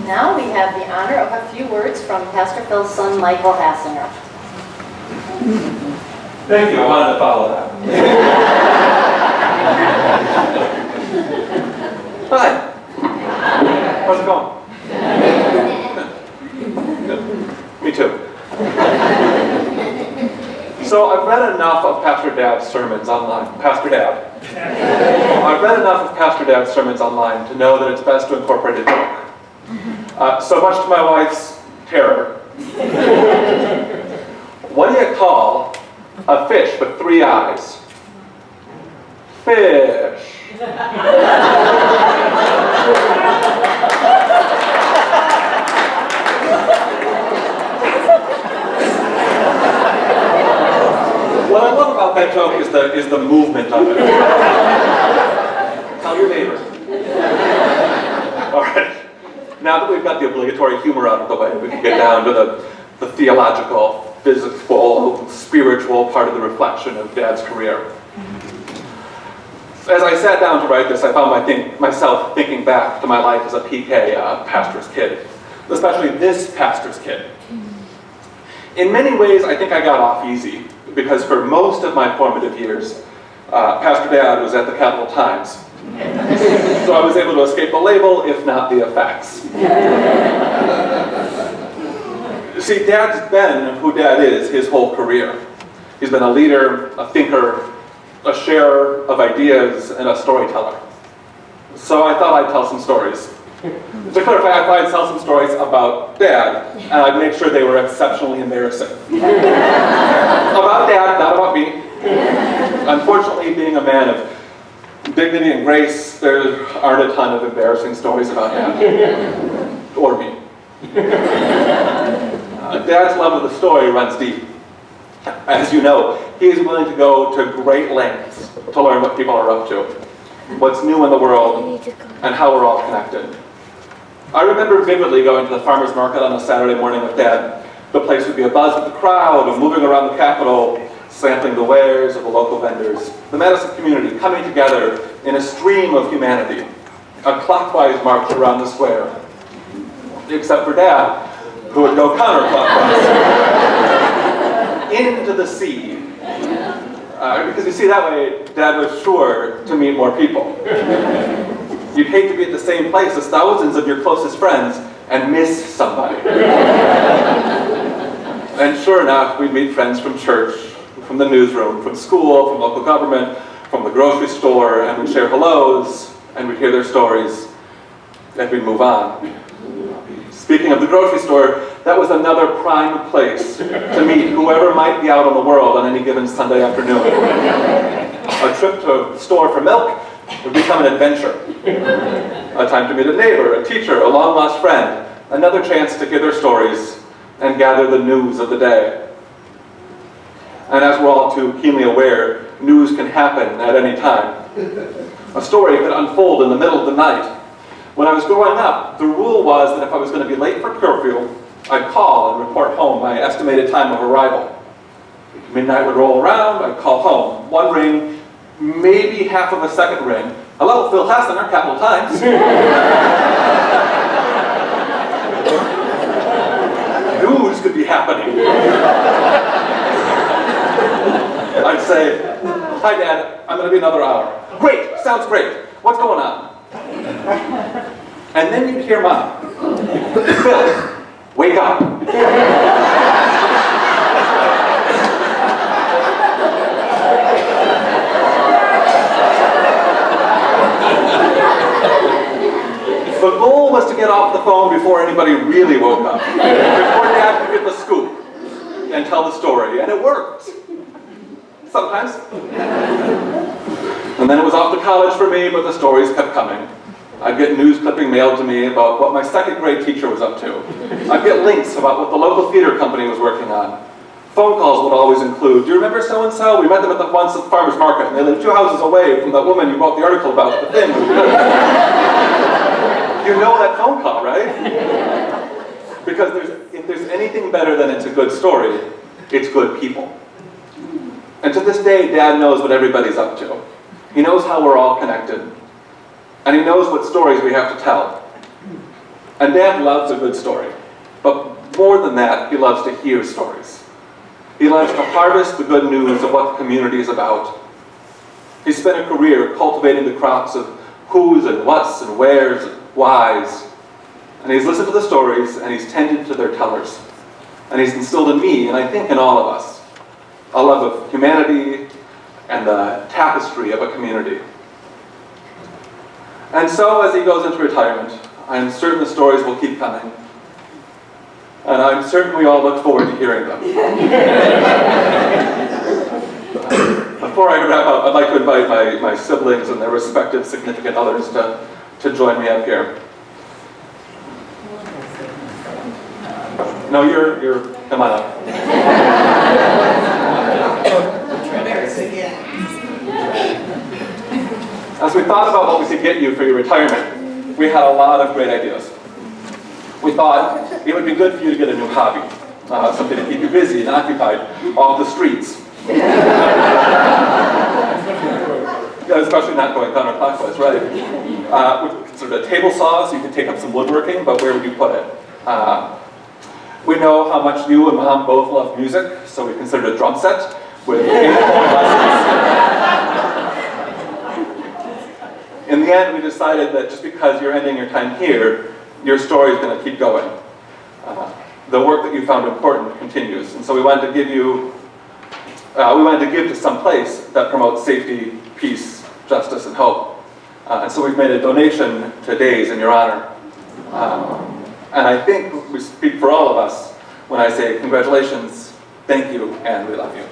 Now we have the honor of a few words from Pastor Phil's son, Michael Hassinger. Thank you. I wanted to follow that. Hi. How's it going? Good. Me too. So I've read enough of Pastor Dad's sermons online. Pastor Dad. I've read enough of Pastor Dad's sermons online to know that it's best to incorporate a joke. So much to my wife's terror. What do you call a fish with 3 eyes? Fish. What I love about that joke is the movement of it. Tell your neighbor. All right. Now that we've got the obligatory humor out of the way, we can get down to the theological, physical, spiritual part of the reflection of Dad's career. As I sat down to write this, I found myself thinking back to my life as a PK pastor's kid, especially this pastor's kid. In many ways, I think I got off easy, because for most of my formative years, Pastor Dad was at the Capital Times. So I was able to escape the label, if not the effects. See, Dad's been who Dad is his whole career. He's been a leader, a thinker, a sharer of ideas, and a storyteller. So I thought I'd tell some stories. To clarify, I thought I'd tell some stories about Dad, and I'd make sure they were exceptionally embarrassing. About Dad, not about me. Unfortunately, being a man of dignity and grace, there aren't a ton of embarrassing stories about Dad. Or me. Dad's love of the story runs deep. As you know, he is willing to go to great lengths to learn what people are up to, what's new in the world, and how we're all connected. I remember vividly going to the farmer's market on a Saturday morning with Dad. The place would be abuzz with the crowd and moving around the Capitol, sampling the wares of the local vendors. The Madison community coming together in a stream of humanity, a clockwise march around the square. Except for Dad, who would go counterclockwise into the sea. Because you see, that way, Dad was sure to meet more people. You'd hate to be at the same place as thousands of your closest friends and miss somebody. And sure enough, we'd meet friends from church, from the newsroom, from school, from local government, from the grocery store, and we'd share hellos, and we'd hear their stories, and we'd move on. Speaking of the grocery store, that was another prime place to meet whoever might be out on the world on any given Sunday afternoon. A trip to the store for milk would become an adventure. A time to meet a neighbor, a teacher, a long-lost friend, another chance to hear their stories and gather the news of the day. And as we're all too keenly aware, news can happen at any time. A story could unfold in the middle of the night. When I was growing up, the rule was that if I was going to be late for curfew, I'd call and report home my estimated time of arrival. Midnight would roll around, I'd call home. One ring, maybe half of a second ring. Hello, Phil Hassinger, Capital Times. News could be happening. I'd say, hi Dad, I'm going to be another hour. Great, sounds great. What's going on? And then you'd hear Mom. Phil, wake up. The goal was to get off the phone before anybody really woke up. Before Dad could get the scoop and tell the story, and it worked. Sometimes. And then it was off to college for me, but the stories kept coming. I'd get news clipping mailed to me about what my second grade teacher was up to. I'd get links about what the local theater company was working on. Phone calls would always include, do you remember so-and-so? We met them at the once at the farmer's market, and they lived 2 houses away from the woman you wrote the article about at the thing. You know that phone call, right? Because if there's anything better than it's a good story, it's good people. And to this day, Dad knows what everybody's up to. He knows how we're all connected. And he knows what stories we have to tell. And Dad loves a good story. But more than that, he loves to hear stories. He loves to harvest the good news of what the community is about. He spent a career cultivating the crops of who's and what's and where's and why's. And he's listened to the stories and he's tended to their tellers. And he's instilled in me, and I think in all of us, a love of humanity and the tapestry of a community. And so as he goes into retirement, I'm certain the stories will keep coming. And I'm certain we all look forward to hearing them. Before I wrap up, I'd like to invite my siblings and their respective significant others to join me up here. No, you're come on up. As we thought about what we could get you for your retirement, we had a lot of great ideas. We thought it would be good for you to get a new hobby, something to keep you busy and occupied off the streets. Yeah, especially not going counterclockwise, right? We considered a table saw, so you could take up some woodworking, but where would you put it? We know how much you and Mom both love music, so we considered a drum set with 8 lessons. In the end, we decided that just because you're ending your time here, your story is going to keep going. The work that you found important continues, and so we wanted to give to some place that promotes safety, peace, justice, and hope. And so we've made a donation to Days in your honor. And I think we speak for all of us when I say congratulations, thank you, and we love you.